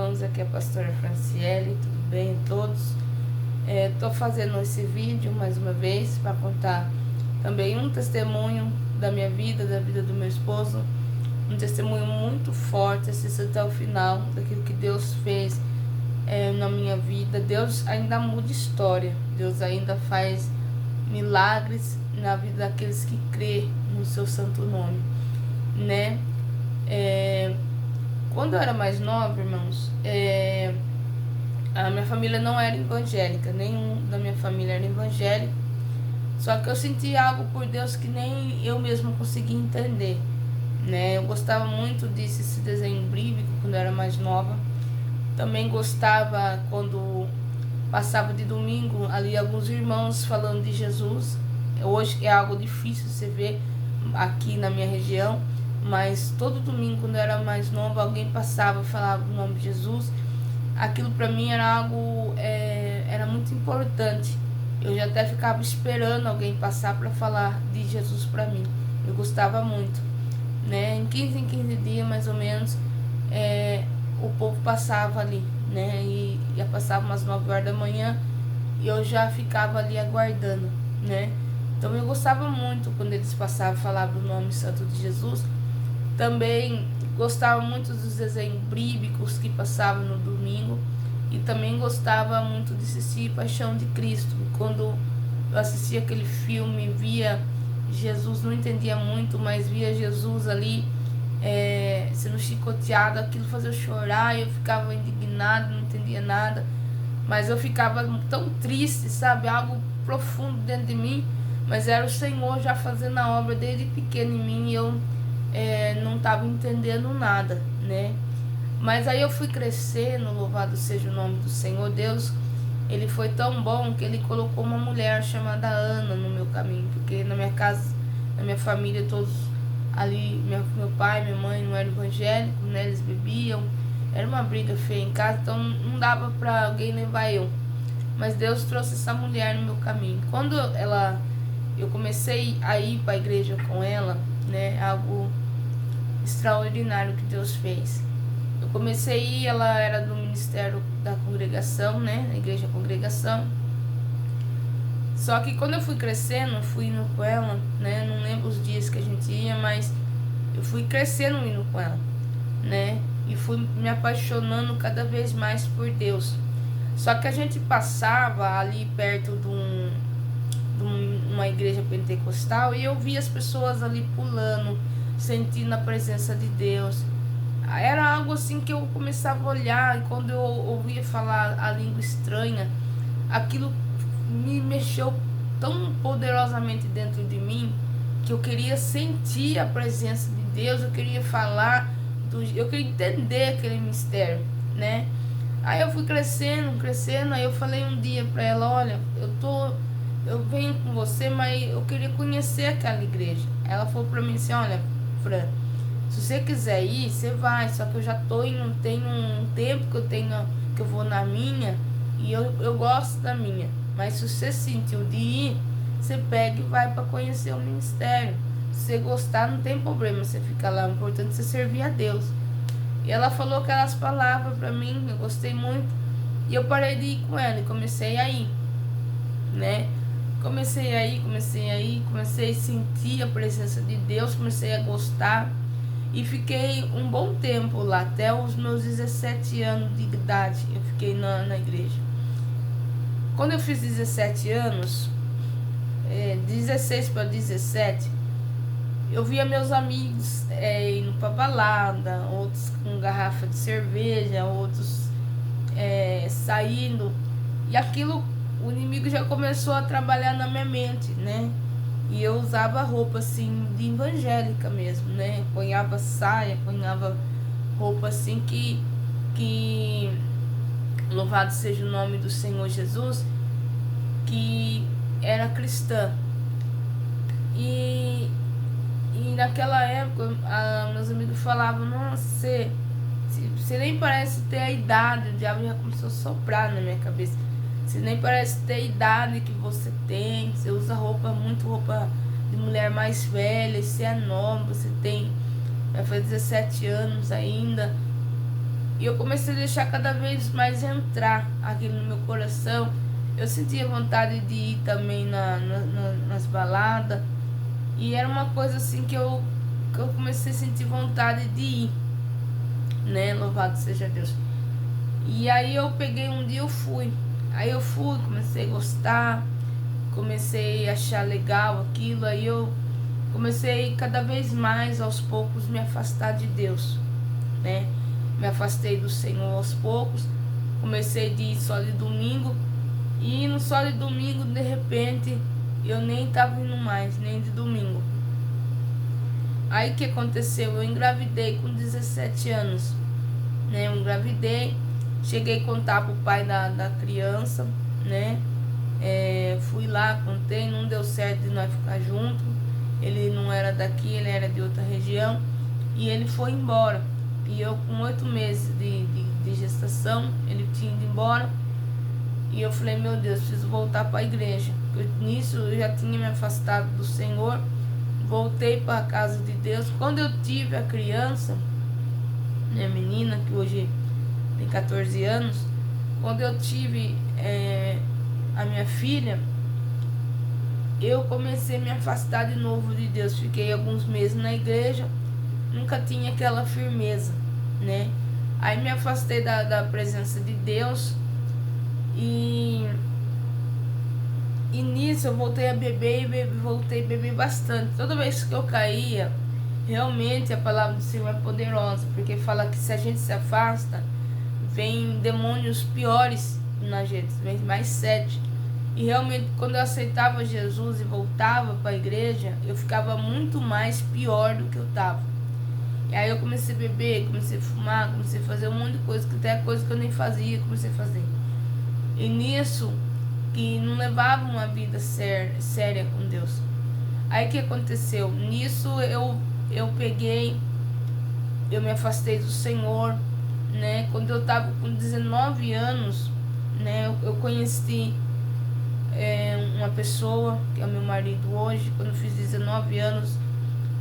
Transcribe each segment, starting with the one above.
irmãos, aqui é a pastora Franciele, tudo bem a todos? Estou fazendo esse vídeo mais uma vez para contar também um testemunho da minha vida, da vida do meu esposo, um testemunho muito forte, assista até o final, daquilo que Deus fez na minha vida. Deus ainda muda história, Deus ainda faz milagres na vida daqueles que crê no seu santo nome, né? Quando eu era mais nova, irmãos, a minha família não era evangélica, nenhum da minha família era evangélico, só que eu senti algo por Deus que nem eu mesmo conseguia entender, né? Eu gostava muito desse desenho bíblico quando eu era mais nova, também gostava quando passava de domingo ali alguns irmãos falando de Jesus. Hoje é algo difícil você ver aqui na minha região, mas todo domingo quando eu era mais nova alguém passava e falava o nome de Jesus. Aquilo para mim era algo era muito importante. Eu já até ficava esperando alguém passar para falar de Jesus para mim. Eu gostava muito, né? Em 15 dias mais ou menos o povo passava ali, né? E já passava umas 9 horas da manhã e eu já ficava ali aguardando, né? Então eu gostava muito quando eles passavam e falavam o nome santo de Jesus. Também gostava muito dos desenhos bíblicos que passavam no domingo. E também gostava muito de assistir Paixão de Cristo. Quando eu assistia aquele filme, via Jesus, não entendia muito, mas via Jesus ali sendo chicoteado, aquilo fazia eu chorar, eu ficava indignado, não entendia nada. Mas eu ficava tão triste, sabe? Algo profundo dentro de mim. Mas era o Senhor já fazendo a obra desde pequeno em mim e eu não estava entendendo nada, né? Mas aí eu fui crescendo, louvado seja o nome do Senhor. Deus, Ele foi tão bom que Ele colocou uma mulher chamada Ana no meu caminho, porque na minha casa, na minha família, todos ali, meu pai, minha mãe não eram evangélicos, né? Eles bebiam, era uma briga feia em casa, então não dava para alguém levar eu. Mas Deus trouxe essa mulher no meu caminho. Quando eu comecei a ir para a igreja com ela, né? Algo extraordinário que Deus fez. Eu comecei a ir, ela era do ministério da congregação, né? A igreja congregação. Só que quando eu fui crescendo, fui indo com ela, né? Não lembro os dias que a gente ia, mas eu fui crescendo indo com ela, né? E fui me apaixonando cada vez mais por Deus. Só que a gente passava ali perto de uma igreja pentecostal e eu via as pessoas ali pulando, sentindo a presença de Deus. Era algo assim que eu começava a olhar, e quando eu ouvia falar a língua estranha, aquilo me mexeu tão poderosamente dentro de mim que eu queria sentir a presença de Deus, eu queria falar, eu queria entender aquele mistério, né? Aí eu fui crescendo, aí eu falei um dia pra ela, olha, eu venho com você, mas eu queria conhecer aquela igreja. Ela falou pra mim assim, olha, Fran, se você quiser ir, você vai, só que eu já tô indo, tenho um tempo que eu vou na minha, e eu gosto da minha, mas se você sentiu de ir, você pega e vai para conhecer o ministério. Se você gostar, não tem problema, você fica lá, o importante é você servir a Deus. E ela falou aquelas palavras para mim, eu gostei muito, e eu parei de ir com ela e comecei a ir, né? Comecei a sentir a presença de Deus, comecei a gostar. E fiquei um bom tempo lá, até os meus 17 anos de idade, eu fiquei na igreja. Quando eu fiz 17 anos, 16 para 17, eu via meus amigos indo pra balada, outros com garrafa de cerveja, outros saindo. E aquilo, o inimigo já começou a trabalhar na minha mente, né? E eu usava roupa assim de evangélica mesmo, né? Ponhava saia, ponhava roupa assim que louvado seja o nome do Senhor Jesus, que era cristã. E naquela época meus amigos falavam, nossa, você nem parece ter a idade, o diabo já começou a soprar na minha cabeça. Você nem parece ter a idade que você tem, você usa roupa de mulher mais velha, você é nova, você vai fazer 17 anos ainda. E eu comecei a deixar cada vez mais entrar aquilo no meu coração. Eu sentia vontade de ir também nas baladas. E era uma coisa assim que eu comecei a sentir vontade de ir, né? Louvado seja Deus. E aí eu peguei um dia, eu fui. Aí eu fui, comecei a gostar, comecei a achar legal aquilo. Aí eu comecei cada vez mais, aos poucos, me afastar de Deus, né? Me afastei do Senhor aos poucos. Comecei de ir só de domingo. E no só de domingo, de repente, eu nem estava indo mais, nem de domingo. Aí o que aconteceu? Eu engravidei com 17 anos, né? Eu engravidei, cheguei a contar pro pai da criança, né? Fui lá, contei, não deu certo de nós ficar junto. Ele não era daqui, ele era de outra região. E ele foi embora. E eu, com 8 meses de gestação, ele tinha ido embora. E eu falei, meu Deus, preciso voltar para a igreja. Nisso eu já tinha me afastado do Senhor. Voltei para a casa de Deus. Quando eu tive a criança, minha menina, que hoje tem 14 anos, quando eu tive a minha filha, eu comecei a me afastar de novo de Deus. Fiquei alguns meses na igreja, nunca tinha aquela firmeza, né? Aí me afastei da presença de Deus. E nisso eu voltei a beber e voltei a beber bastante. Toda vez que eu caía, realmente a palavra do Senhor é poderosa, porque fala que se a gente se afasta, vem demônios piores na gente, vem mais 7. E realmente quando eu aceitava Jesus e voltava para a igreja, eu ficava muito mais pior do que eu estava. E aí eu comecei a beber, comecei a fumar, comecei a fazer um monte de coisa, que até coisa que eu nem fazia, comecei a fazer. E nisso, que não levava uma vida séria com Deus. Aí o que aconteceu? Nisso eu peguei, eu me afastei do Senhor, né? Quando eu tava com 19 anos, né? Eu conheci uma pessoa, que é o meu marido hoje. Quando eu fiz 19 anos,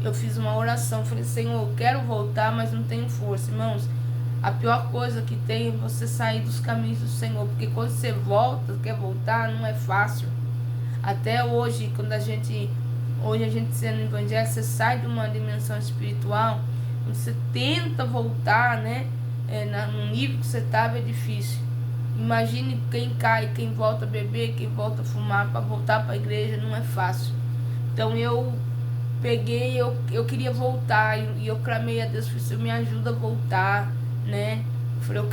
eu fiz uma oração. Falei, Senhor, eu quero voltar, mas não tenho força. Irmãos, a pior coisa que tem é você sair dos caminhos do Senhor, porque quando você volta, quer voltar, não é fácil. Até hoje, hoje a gente sendo evangélico, você sai de uma dimensão espiritual, quando você tenta voltar, né, no nível que você estava, é difícil. Imagine quem cai, quem volta a beber, quem volta a fumar, para voltar para a igreja não é fácil. Então eu peguei, eu queria voltar, e eu clamei a Deus, falei, Senhor, me ajuda a voltar, né? Eu falei, eu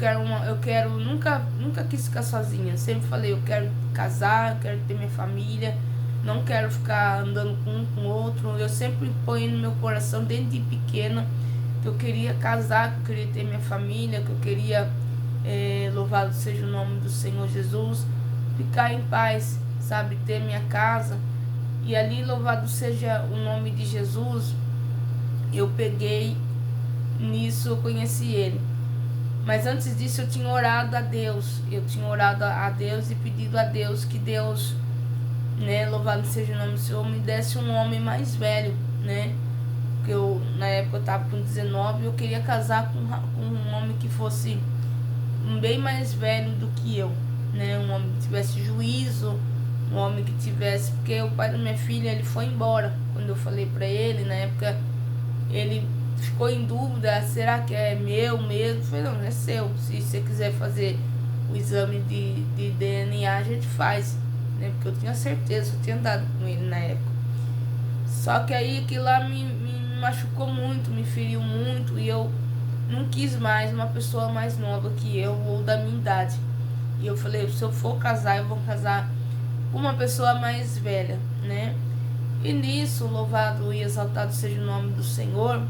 quero, nunca quis ficar sozinha. Sempre falei, eu quero casar, eu quero ter minha família, não quero ficar andando com um com o outro. Eu sempre ponho no meu coração, desde pequena, que eu queria casar, que eu queria ter minha família, que eu queria, louvado seja o nome do Senhor Jesus, ficar em paz, sabe, ter minha casa. E ali, louvado seja o nome de Jesus, eu peguei, nisso eu conheci Ele. Mas antes disso eu tinha orado a Deus. Eu tinha orado a Deus e pedido a Deus que Deus, né, louvado seja o nome do Senhor, me desse um homem mais velho, né? Porque na época eu estava com 19 e eu queria casar com um homem que fosse bem mais velho do que eu, né? Um homem que tivesse juízo, um homem que tivesse... Porque o pai da minha filha, ele foi embora. Quando eu falei pra ele, na época, ele ficou em dúvida, será que é meu mesmo? Eu falei, não, é seu. Se você quiser fazer o exame de DNA, a gente faz, né? Porque eu tinha certeza, eu tinha andado com ele na época. Só que aí aquilo lá me machucou muito, me feriu muito, e eu não quis mais uma pessoa mais nova que eu, ou da minha idade. E eu falei, se eu for casar, eu vou casar com uma pessoa mais velha, né? E nisso, louvado e exaltado seja o nome do Senhor.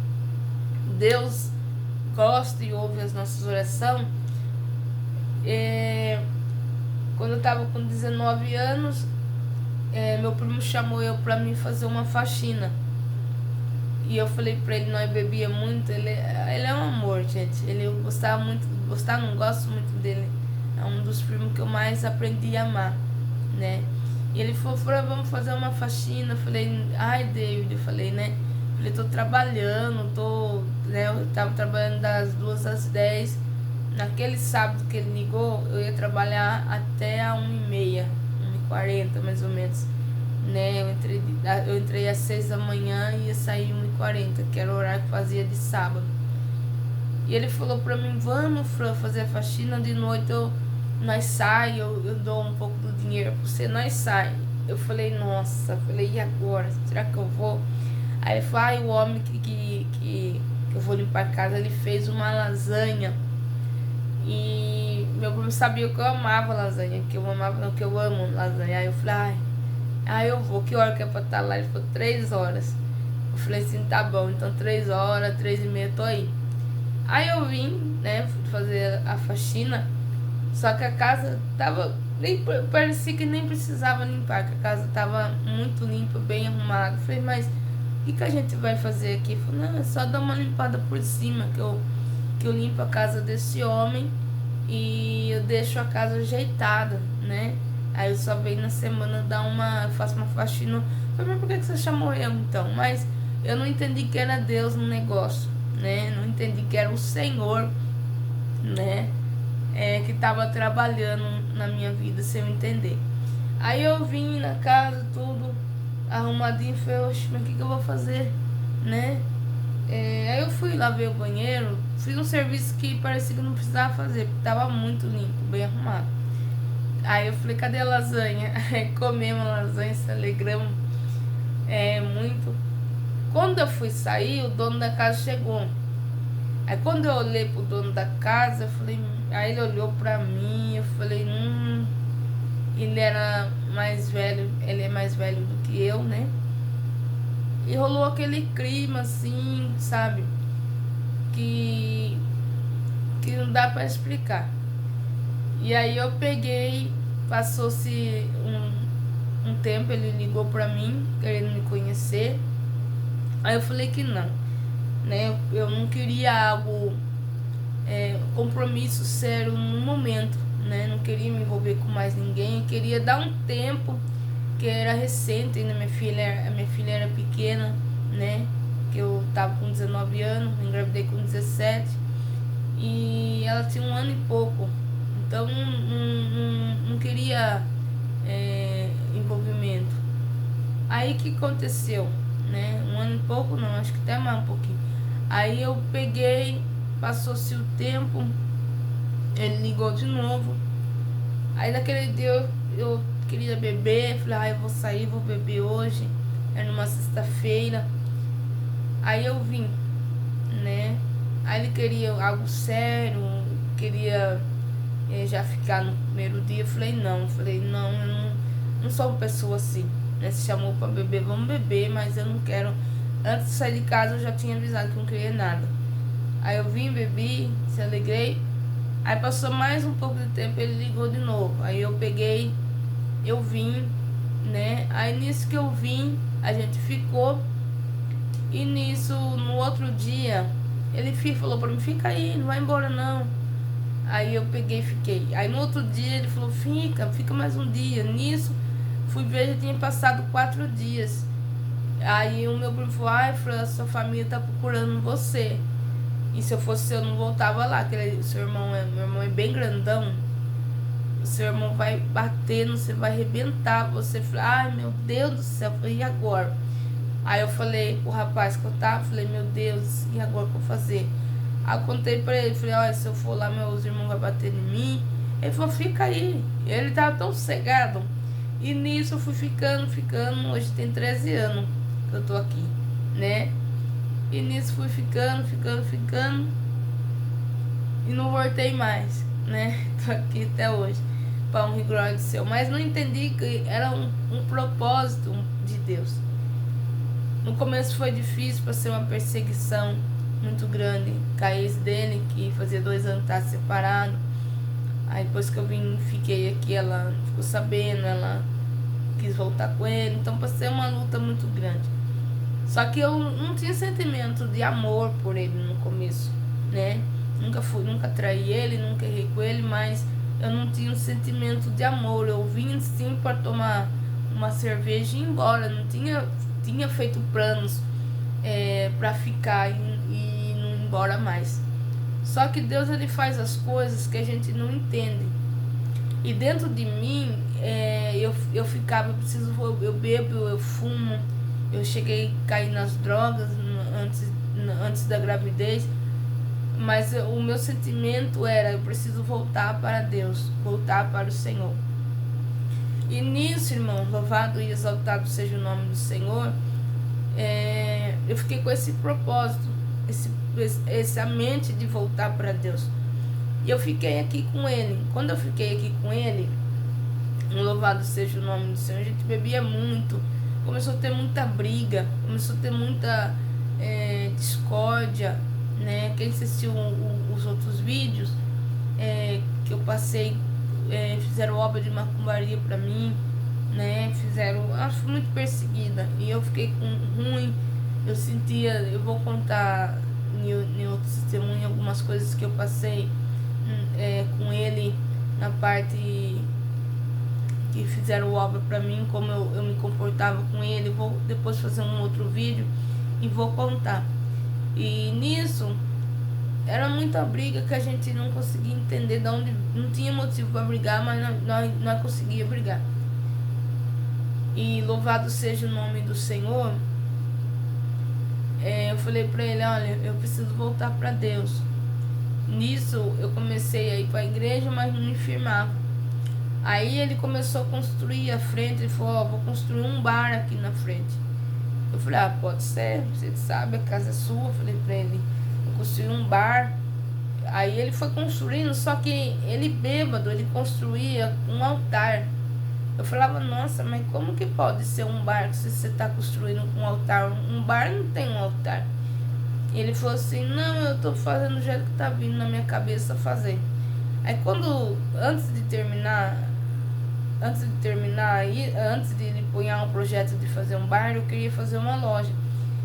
Deus gosta e ouve as nossas orações. Quando eu estava com 19 anos, meu primo chamou eu para mim fazer uma faxina. E eu falei para ele, nós bebia muito. Ele é um amor, gente. Eu gostava muito, não gosto muito dele. É um dos primos que eu mais aprendi a amar, né? E ele falou, vamos fazer uma faxina. Eu falei, ai, David, eu falei, né? Falei, tô trabalhando, né? Eu tava trabalhando das 2 às 10, naquele sábado que ele ligou, eu ia trabalhar até a 1h30, 1h40 mais ou menos, né? Eu entrei às 6 da manhã e ia sair 1h40, que era o horário que fazia de sábado. E ele falou pra mim, vamos, Fran, fazer a faxina, de noite nós sai, eu dou um pouco do dinheiro pra você, nós sai. Eu falei, nossa, e agora? Será que eu vou? Aí ele falou, o homem que eu vou limpar a casa, ele fez uma lasanha. E meu primo sabia que eu amava lasanha, que eu amo lasanha. Aí eu falei, eu vou, que hora que é pra estar lá? Ele falou, 3 horas. Eu falei assim, tá bom, então 3 horas, 3h30 tô aí. Aí eu vim, né, fazer a faxina, só que a casa tava, parecia que nem precisava limpar, que a casa tava muito limpa, bem arrumada. Eu falei, mas o que a gente vai fazer aqui? Ele falou, não, é só dar uma limpada por cima, que eu limpo a casa desse homem e eu deixo a casa ajeitada, né? Aí eu só venho na semana eu faço uma faxina. Eu falei, mas por que você chamou eu então? Mas eu não entendi que era Deus no negócio, né? Não entendi que era o Senhor, né? Que estava trabalhando na minha vida sem eu entender. Aí eu vim na casa, tudo arrumadinho, falei, oxe, mas o que eu vou fazer, né? Aí eu fui lá ver o banheiro, fiz um serviço que parecia que não precisava fazer, porque tava muito limpo, bem arrumado. Aí eu falei, cadê a lasanha? Aí comemos a lasanha, se alegramos muito. Quando eu fui sair, o dono da casa chegou. Aí quando eu olhei pro dono da casa, eu falei, aí ele olhou pra mim, eu falei, ele era mais velho, ele é mais velho do que eu, né? E rolou aquele clima assim, sabe? Que não dá pra explicar. E aí eu peguei, passou-se um tempo, ele ligou pra mim, querendo me conhecer. Aí eu falei que não, né? Eu não queria algo, compromisso sério no momento, né? Não queria me envolver com mais ninguém, eu queria dar um tempo, que era recente, ainda a minha filha era pequena, né? Que eu tava com 19 anos, engravidei com 17 e ela tinha 1 ano e pouco, então não queria envolvimento. Aí que aconteceu, né? 1 ano e pouco não, acho que até mais um pouquinho. Aí eu peguei, passou-se o tempo, ele ligou de novo. Aí naquele dia eu queria beber, falei, eu vou sair, vou beber hoje. Era numa sexta-feira. Aí eu vim, né? Aí ele queria algo sério, queria já ficar no primeiro dia. Eu falei, não, eu não sou uma pessoa assim, né? Se chamou pra beber, vamos beber, mas eu não quero. Antes de sair de casa eu já tinha avisado que não queria nada. Aí eu vim, bebi, se alegrei. Aí passou mais um pouco de tempo, ele ligou de novo. Aí eu peguei, eu vim, né? Aí nisso que eu vim, a gente ficou. E nisso, no outro dia, ele falou pra mim, fica aí, não vai embora não. Aí eu peguei e fiquei. Aí no outro dia ele falou, fica mais um dia. Nisso, fui ver, já tinha passado 4 dias. Aí o meu primo falou, Fran, sua família tá procurando você. E se eu fosse eu não voltava lá, que meu irmão é bem grandão. O seu irmão vai bater, você vai arrebentar. Você fala, meu Deus do céu, eu falei, e agora? Aí eu falei pro rapaz que eu tava, falei, meu Deus, e agora o que eu vou fazer? Aí eu contei pra ele, falei, olha, se eu for lá, meus irmãos vão bater em mim. Ele falou, fica aí. Ele tava tão sossegado. E nisso eu fui ficando, hoje tem 13 anos que eu tô aqui, né? E nisso fui ficando. E não voltei mais, né? Tô aqui até hoje, para honra e glória do Senhor. Mas não entendi que era um propósito de Deus. No começo foi difícil, para ser uma perseguição muito grande. Caís dele, que fazia 2 anos que estava separado. Aí depois que eu vim, fiquei aqui, ela ficou sabendo, ela quis voltar com ele. Então passei uma luta muito grande. Só que eu não tinha sentimento de amor por ele no começo, né? Nunca traí ele, nunca errei com ele, mas eu não tinha um sentimento de amor. Eu vim sim para tomar uma cerveja e ir embora. Não tinha feito planos para ficar e não ir embora mais. Só que Deus, ele faz as coisas que a gente não entende. E dentro de mim, eu ficava, eu bebo, eu fumo, eu cheguei a cair nas drogas antes da gravidez. Mas o meu sentimento era, eu preciso voltar para Deus, voltar para o Senhor. E nisso, irmão, louvado e exaltado seja o nome do Senhor, eu fiquei com esse propósito, essa mente de voltar para Deus. E eu fiquei aqui com ele. Quando eu fiquei aqui com ele, louvado seja o nome do Senhor, a gente bebia muito, começou a ter muita briga, começou a ter muita discórdia, né? Quem assistiu os outros vídeos que eu passei, fizeram obra de macumbaria pra mim, né? Eu fui muito perseguida e eu fiquei ruim. Eu sentia, eu vou contar em outro testemunho algumas coisas que eu passei com ele, na parte que fizeram obra pra mim, como eu me comportava com ele. Vou depois fazer um outro vídeo e vou contar. E nisso era muita briga que a gente não conseguia entender de onde, não tinha motivo para brigar, mas nós conseguíamos brigar. E louvado seja o nome do Senhor. Eu falei para ele, olha, eu preciso voltar para Deus. Nisso eu comecei a ir para a igreja, mas não me firmava. Aí ele começou a construir a frente, ele falou, vou construir um bar aqui na frente. Eu falei, pode ser, você sabe, a casa é sua. Eu falei pra ele, eu construí um bar. Aí ele foi construindo, só que ele bêbado, ele construía um altar. Eu falava, nossa, mas como que pode ser um bar se você está construindo um altar? Um bar não tem um altar. E ele falou assim, não, eu tô fazendo do jeito que tá vindo na minha cabeça fazer. Aí antes de ele punhar um projeto de fazer um bar, eu queria fazer uma loja.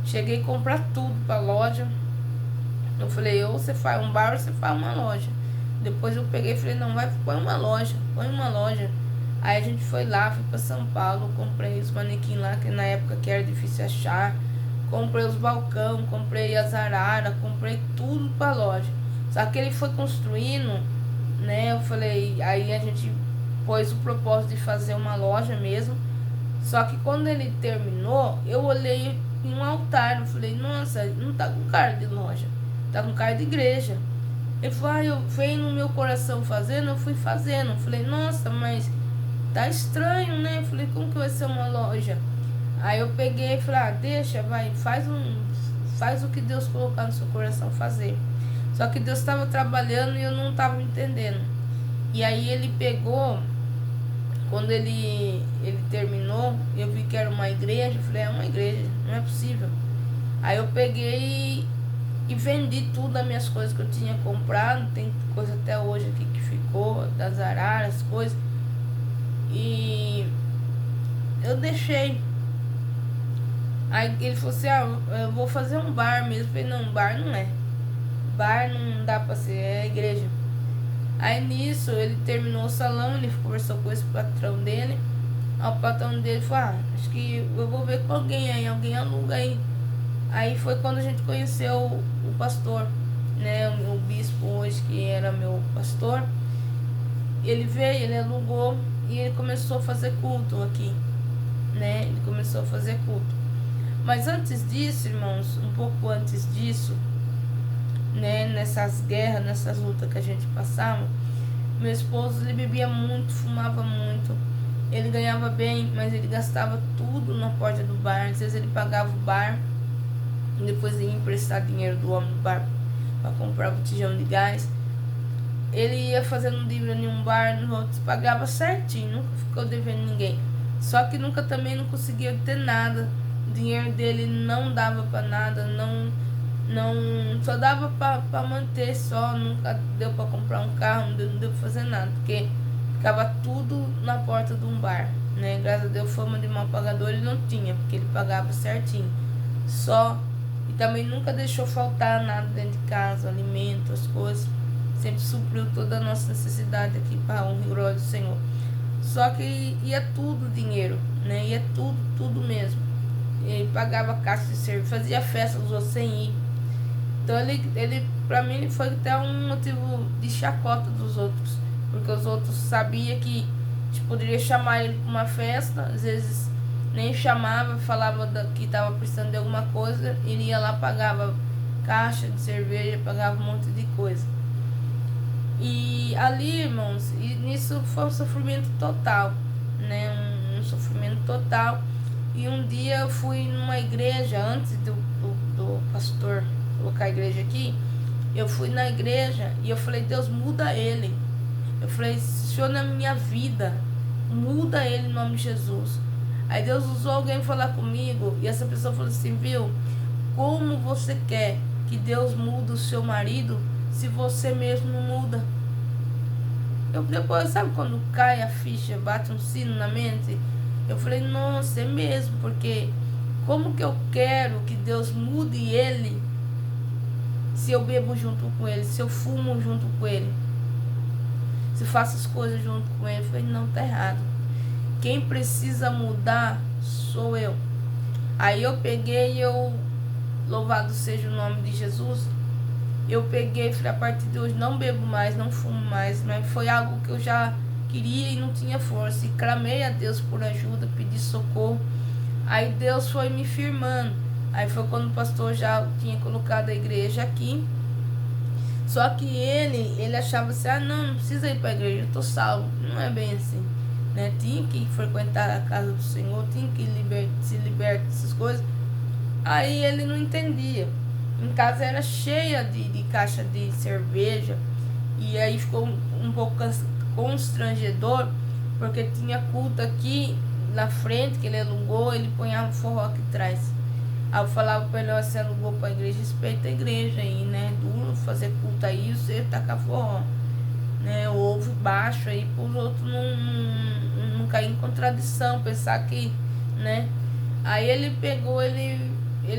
Cheguei a comprar tudo pra loja. Eu falei, ou você faz um bar ou você faz uma loja. Depois eu peguei e falei, não, põe uma loja. Aí a gente foi lá, fui pra São Paulo, comprei os manequins lá, que na época que era difícil achar. Comprei os balcão, comprei as araras, comprei tudo pra loja. Só que ele foi construindo, né, eu falei, aí a gente pôs o propósito de fazer uma loja mesmo. Só que quando ele terminou, eu olhei em um altar, eu falei, nossa, não tá com cara de loja, tá com cara de igreja. Ele falou, eu veio no meu coração fazendo, eu fui fazendo. Eu falei, nossa, mas tá estranho, né? Eu falei, como que vai ser uma loja? Aí eu peguei e falei, deixa, faz o que Deus colocar no seu coração fazer. Só que Deus estava trabalhando e eu não estava entendendo. E aí ele pegou, quando ele terminou, eu vi que era uma igreja. Eu falei, é uma igreja, não é possível. Aí eu peguei e vendi tudo as minhas coisas que eu tinha comprado. Tem coisa até hoje aqui que ficou, das araras, coisas. E eu deixei. Aí ele falou assim, eu vou fazer um bar mesmo. Eu falei, não, bar não é. Bar não dá pra ser, é igreja. Aí nisso, ele terminou o salão, ele conversou com esse patrão dele. Aí o patrão dele falou, acho que eu vou ver com alguém aí, alguém aluga aí. Aí foi quando a gente conheceu o pastor, né, o bispo hoje, que era meu pastor. Ele veio, ele alugou e ele começou a fazer culto aqui, né, ele começou a fazer culto. Mas antes disso, irmãos, um pouco antes disso, né, nessas guerras, nessas lutas que a gente passava, meu esposo, ele bebia muito, fumava muito. Ele ganhava bem, mas ele gastava tudo na porta do bar. Às vezes ele pagava o bar e depois ia emprestar dinheiro do homem do bar para comprar botijão de gás. Ele ia fazendo dívida em um bar, no outro pagava certinho, nunca ficou devendo ninguém. Só que nunca também não conseguia ter nada. O dinheiro dele não dava para nada, não só dava para manter só, nunca deu para comprar um carro, não deu para fazer nada, porque ficava tudo na porta de um bar, né? Graças a Deus, fama de mal pagador ele não tinha, porque ele pagava certinho, só. E também nunca deixou faltar nada dentro de casa, alimento, as coisas, sempre supriu toda a nossa necessidade aqui para a honra e glória do Senhor. Só que ia tudo dinheiro, né? Ia tudo mesmo. Ele pagava caixa de serviço, fazia festa dos outros sem ir. Então ele pra mim foi até um motivo de chacota dos outros, porque os outros sabiam que poderia chamar ele para uma festa, às vezes nem chamava, falava que estava precisando de alguma coisa, ele ia lá, pagava caixa de cerveja, pagava um monte de coisa. E ali, irmãos, e nisso foi um sofrimento total, né? Um sofrimento total. E um dia eu fui numa igreja, antes do pastor colocar a igreja aqui, eu fui na igreja e eu falei, Deus, muda ele. Eu falei, Senhor, na minha vida, muda ele em nome de Jesus. Aí Deus usou alguém falar comigo e essa pessoa falou assim, viu, como você quer que Deus mude o seu marido se você mesmo não muda? Eu depois, sabe quando cai a ficha, bate um sino na mente? Eu falei, nossa, é mesmo, porque como que eu quero que Deus mude ele se eu bebo junto com ele, se eu fumo junto com ele, se faço as coisas junto com ele? Eu falei, não, tá errado. Quem precisa mudar sou eu. Aí eu peguei, louvado seja o nome de Jesus, eu peguei e falei, a partir de hoje não bebo mais, não fumo mais, mas foi algo que eu já queria e não tinha força, e clamei a Deus por ajuda, pedi socorro. Aí Deus foi me firmando. Aí foi quando o pastor já tinha colocado a igreja aqui, só que ele achava assim, não precisa ir para a igreja, eu tô salvo. Não é bem assim, né? Tinha que frequentar a casa do Senhor, tinha que se libertar dessas coisas. Aí ele não entendia. Em casa era cheia de caixa de cerveja, e aí ficou um pouco constrangedor, porque tinha culto aqui na frente que ele alugou, ele punhava forró aqui atrás. Aí eu falava pra ele, você alugou pra igreja, respeita a igreja aí, né? Duro fazer culto aí, você tacar forró, né? Ouve baixo aí pros outros não cair em contradição, pensar que, né? Aí ele pegou, ele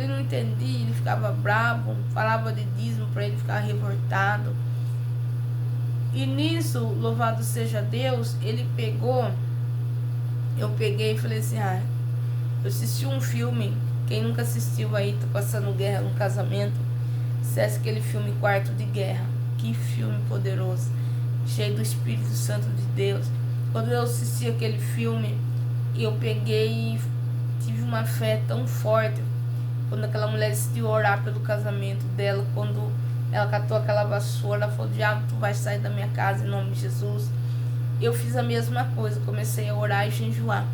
não entendia, ele ficava bravo, falava de dízimo para ele ficar revoltado. E nisso, louvado seja Deus, ele pegou, eu peguei e falei assim, eu assisti um filme, quem nunca assistiu aí, tô passando guerra no casamento, acesse aquele filme Quarto de Guerra, que filme poderoso, cheio do Espírito Santo de Deus. Quando eu assisti aquele filme, eu peguei e tive uma fé tão forte, quando aquela mulher decidiu orar pelo casamento dela, quando ela catou aquela vassoura, ela falou, diabo, tu vai sair da minha casa em nome de Jesus. Eu fiz a mesma coisa, comecei a orar e jejuar.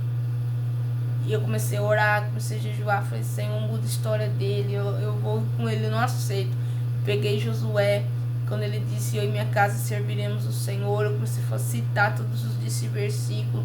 E eu comecei a orar, comecei a jejuar, falei, Senhor, muda a história dele, eu vou com ele, eu não aceito. Peguei Josué, quando ele disse, eu e minha casa serviremos o Senhor, eu comecei a citar todos os dias esse versículo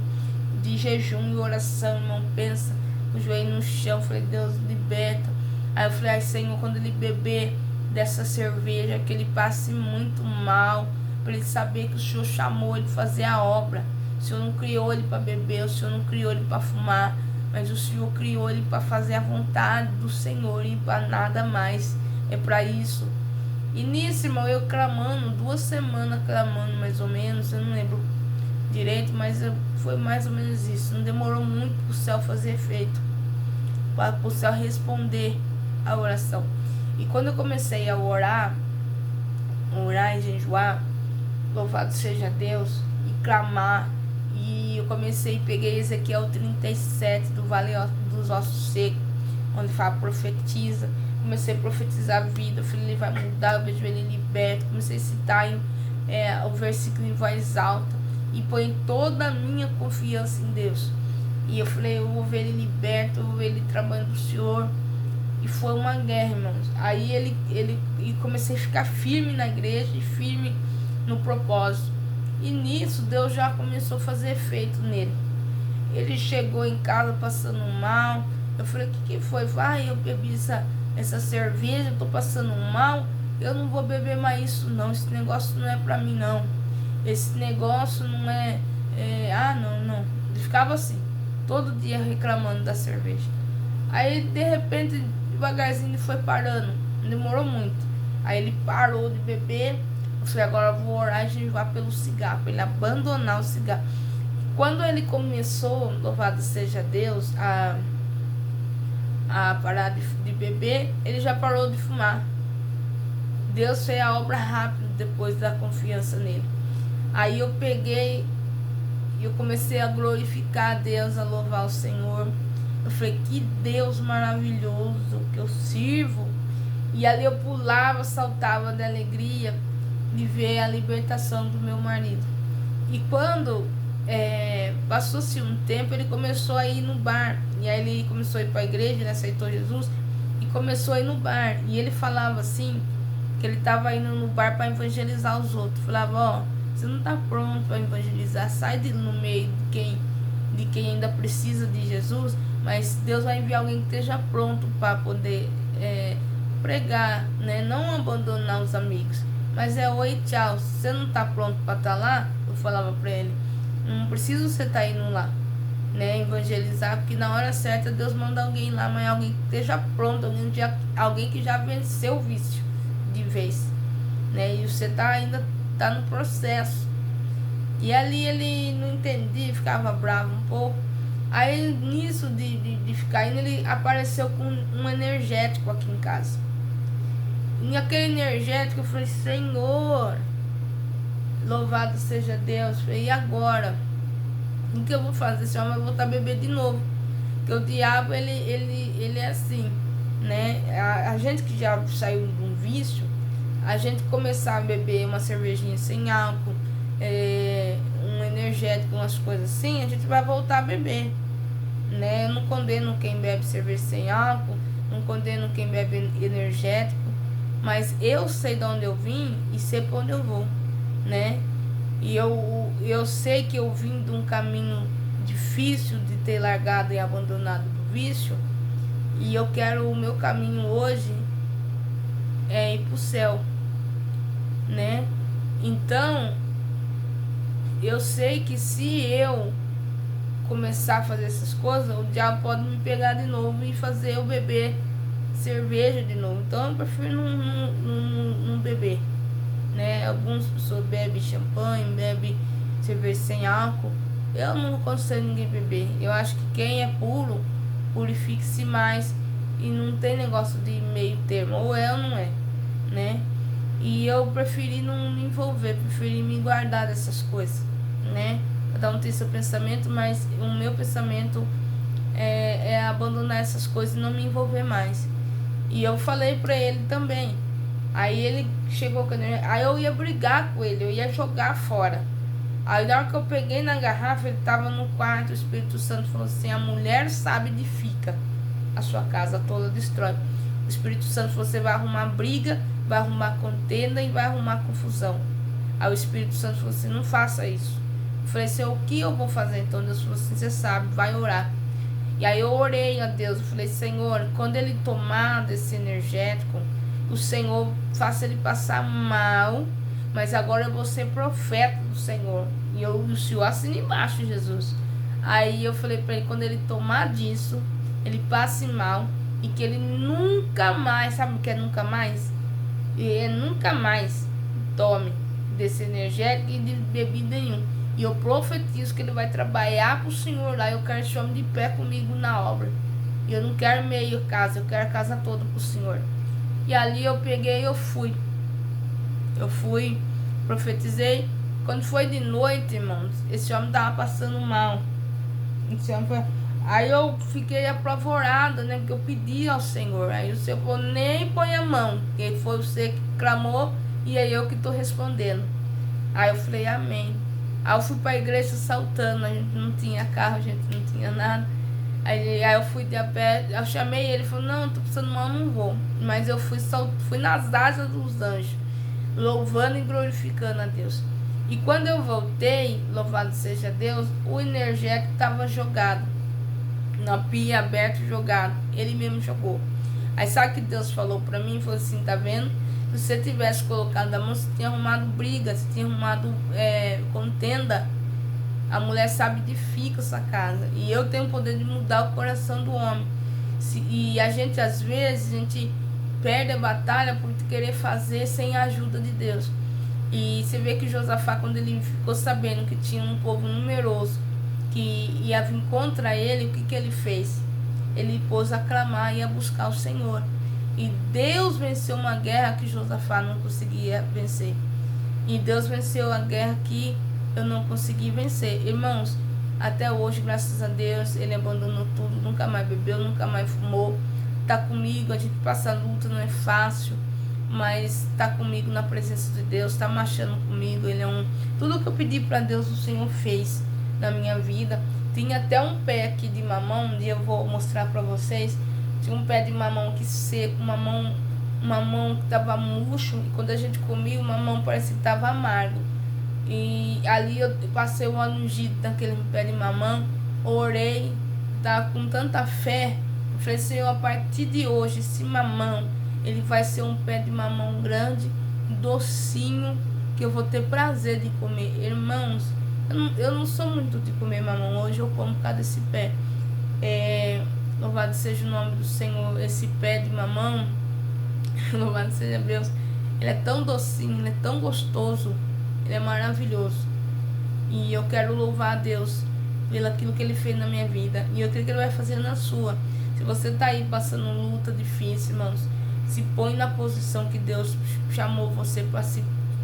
de jejum e oração, irmão, pensa, o joelho no chão, falei, Deus, liberta. Aí eu falei, Senhor, quando ele beber dessa cerveja, que ele passe muito mal, para ele saber que o Senhor chamou ele para fazer a obra. O Senhor não criou ele para beber, o Senhor não criou ele para fumar, mas o Senhor criou ele para fazer a vontade do Senhor e para nada mais. É para isso. E nisso, irmão, eu clamando, 2 semanas clamando mais ou menos, eu não lembro direito, mas foi mais ou menos isso. Não demorou muito para o céu fazer efeito, para o céu responder a oração. E quando eu comecei a orar e jejuar, louvado seja Deus, e clamar, e eu comecei, peguei Ezequiel 37 do Vale dos Ossos Secos, onde fala profetiza, comecei a profetizar a vida, eu falei, ele vai mudar, eu vejo ele liberto, comecei a citar o versículo em voz alta, e põe toda a minha confiança em Deus. E eu falei, eu vou ver ele liberto, eu vou ver ele trabalhando pro Senhor. E foi uma guerra, irmãos. Aí e comecei a ficar firme na igreja e firme no propósito. E nisso Deus já começou a fazer efeito nele. Ele chegou em casa passando mal. Eu falei, o que foi? Vai, eu bebi essa cerveja, eu tô passando mal. Eu não vou beber mais isso não. Esse negócio não é pra mim não. Esse negócio não é... não. Ele ficava assim, todo dia reclamando da cerveja. Aí de repente, devagarzinho ele foi parando, não demorou muito. Aí ele parou de beber. Eu falei, agora eu vou orar e jejuar pelo cigarro, para ele abandonar o cigarro. Quando ele começou, louvado seja Deus, a parar de beber, ele já parou de fumar. Deus fez a obra rápido depois da confiança nele. Aí eu peguei e eu comecei a glorificar a Deus, a louvar o Senhor. Eu falei, que Deus maravilhoso que eu sirvo. E ali eu pulava, saltava de alegria de ver a libertação do meu marido. E quando passou-se um tempo, ele começou a ir no bar. E aí ele começou a ir para a igreja, ele aceitou Jesus e começou a ir no bar. E ele falava assim, que ele estava indo no bar para evangelizar os outros. Falava, ó, você não está pronto para evangelizar, sai no meio de quem ainda precisa de Jesus, mas Deus vai enviar alguém que esteja pronto para poder pregar, né? Não abandonar os amigos, mas oi, tchau. Se você não está pronto para estar lá, eu falava para ele, não precisa você estar indo lá, né, evangelizar, porque na hora certa Deus manda alguém lá, mas alguém que esteja pronto, alguém que já venceu o vício de vez, né, e você ainda tá no processo. E ali ele não entendia, ficava bravo um pouco. Aí nisso de ficar indo, ele apareceu com um energético aqui em casa. E aquele energético eu falei, Senhor, louvado seja Deus. Eu falei, e agora? O que eu vou fazer? Esse homem vai voltar a beber de novo. Porque o diabo, ele é assim, né? A gente que já saiu de um vício, a gente começar a beber uma cervejinha sem álcool, um energético, umas coisas assim, a gente vai voltar a beber, né? Eu não condeno quem bebe cerveja sem álcool, não condeno quem bebe energético, mas eu sei de onde eu vim e sei para onde eu vou, né? E eu sei que eu vim de um caminho difícil de ter largado e abandonado o vício, e eu quero, o meu caminho hoje é ir pro céu, né? Então eu sei que se eu começar a fazer essas coisas, o diabo pode me pegar de novo e fazer eu beber cerveja de novo. Então eu prefiro não beber, né? Algumas pessoas bebem champanhe, bebem cerveja sem álcool. Eu não aconselho ninguém beber. Eu acho que quem é puro, purifique-se mais, e não tem negócio de meio termo, ou é ou não é, né? E eu preferi não me envolver, preferi me guardar dessas coisas, né? Cada um tem seu pensamento, mas o meu pensamento é abandonar essas coisas e não me envolver mais. E eu falei pra ele também. Aí ele chegou com ele, aí eu ia brigar com ele, eu ia jogar fora. Aí na hora que eu peguei na garrafa, ele tava no quarto, o Espírito Santo falou assim, a mulher sabe edifica, a sua casa toda destrói. O Espírito Santo falou, você vai arrumar briga, vai arrumar contenda e vai arrumar confusão. Aí o Espírito Santo falou assim, não faça isso. Eu falei assim, o que eu vou fazer? Então Deus falou assim, você sabe, vai orar. E aí eu orei a Deus, eu falei, Senhor, quando ele tomar desse energético, o Senhor faça ele passar mal, mas agora eu vou ser profeta do Senhor. E o Senhor assina embaixo, Jesus. Aí eu falei pra ele, quando ele tomar disso, ele passe mal e que ele nunca mais, sabe o que é nunca mais? E nunca mais tome desse energético e de bebida nenhum. E eu profetizo que ele vai trabalhar pro Senhor lá. Eu quero esse homem de pé comigo na obra. E eu não quero meio casa, eu quero a casa toda pro Senhor. E ali eu peguei e eu fui. Eu fui, profetizei. Quando foi de noite, irmãos, esse homem tava passando mal. Esse homem foi... Aí eu fiquei apavorada, né? Porque eu pedi ao Senhor. Aí o Senhor falou, nem põe a mão. Porque foi você que clamou e é eu que tô respondendo. Aí eu falei, amém. Aí eu fui pra igreja saltando. A gente não tinha carro, a gente não tinha nada. Aí eu fui de a pé, eu chamei ele, falou, não, tô passando mal, não vou. Mas eu fui nas asas dos anjos, louvando e glorificando a Deus. E quando eu voltei, louvado seja Deus, o energético estava jogado, na pia aberto, jogado. Ele mesmo jogou. Aí sabe o que Deus falou pra mim? Falou assim, tá vendo? Se você tivesse colocado a mão, você tinha arrumado briga, você tinha arrumado contenda. A mulher sabe edifica essa casa. E eu tenho o poder de mudar o coração do homem. E a gente, às vezes, a gente perde a batalha por querer fazer sem a ajuda de Deus. E você vê que Josafá, quando ele ficou sabendo que tinha um povo numeroso que ia vir contra ele, o que ele fez? Ele pôs a clamar e a buscar o Senhor. E Deus venceu uma guerra que Josafá não conseguia vencer. E Deus venceu a guerra que eu não consegui vencer. Irmãos, até hoje, graças a Deus, ele abandonou tudo, nunca mais bebeu, nunca mais fumou. Tá comigo, a gente passa luta, não é fácil, mas tá comigo na presença de Deus, tá marchando comigo. Ele é tudo que eu pedi para Deus, o Senhor fez na minha vida. Tinha até um pé aqui de mamão, um dia eu vou mostrar para vocês. Tinha um pé de mamão que seco, mamão que tava murcho, e quando a gente comia, o mamão parecia que tava amargo. E ali eu passei o óleo ungido naquele pé de mamão, orei, tá com tanta fé. Eu falei, Senhor, a partir de hoje, esse mamão, ele vai ser um pé de mamão grande, docinho, que eu vou ter prazer de comer. Irmãos, eu não sou muito de comer mamão, hoje eu como por causa desse pé. Louvado seja o nome do Senhor. Esse pé de mamão, louvado seja Deus, ele é tão docinho, ele é tão gostoso, ele é maravilhoso. E eu quero louvar a Deus pelo aquilo que ele fez na minha vida, e eu creio que ele vai fazer na sua. Se você tá aí passando luta difícil, irmãos, se põe na posição que Deus chamou você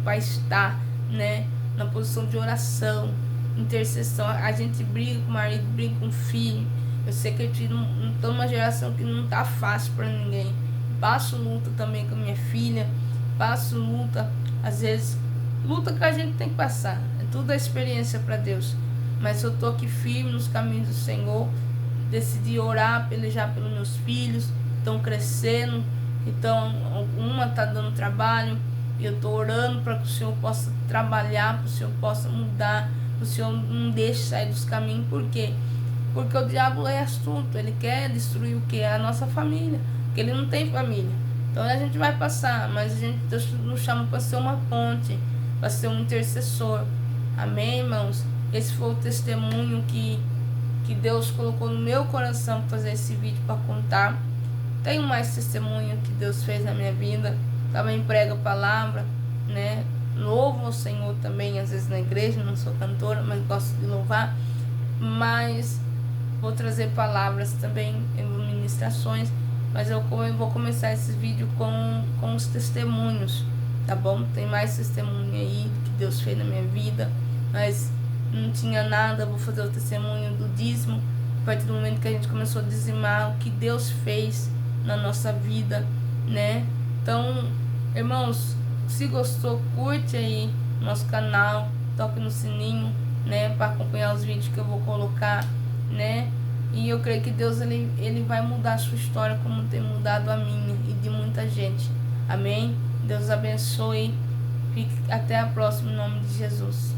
para estar, né? Na posição de oração, intercessão. A gente briga com o marido, briga com o filho. Eu sei que eu estou numa geração que não tá fácil para ninguém. Passo luta também com minha filha, passo luta, às vezes, luta que a gente tem que passar. É tudo a experiência para Deus. Mas eu tô aqui firme nos caminhos do Senhor. Decidi orar, pelejar pelos meus filhos, estão crescendo, então uma tá dando trabalho, e eu tô orando para que o Senhor possa trabalhar, para o Senhor possa mudar, para o Senhor não deixe sair dos caminhos. Por quê? Porque o diabo é astuto, ele quer destruir o que? A nossa família, porque ele não tem família. Então a gente vai passar, mas Deus nos chama para ser uma ponte, para ser um intercessor. Amém, irmãos? Esse foi o testemunho que Deus colocou no meu coração para fazer esse vídeo, para contar. Tenho mais testemunho que Deus fez na minha vida. Também prego a palavra, né? Louvo ao Senhor também, às vezes na igreja, não sou cantora, mas gosto de louvar. Mas vou trazer palavras também em ministrações, mas eu vou começar esse vídeo com os testemunhos, tá bom? Tem mais testemunho aí que Deus fez na minha vida, mas não tinha nada. Vou fazer o testemunho do dízimo, a partir do momento que a gente começou a dizimar, o que Deus fez na nossa vida, né? Então, irmãos, se gostou, curte aí nosso canal, toque no sininho, né, para acompanhar os vídeos que eu vou colocar, né? E eu creio que Deus ele vai mudar a sua história, como tem mudado a minha e de muita gente. Amém? Deus abençoe. Fique até a próxima, em nome de Jesus.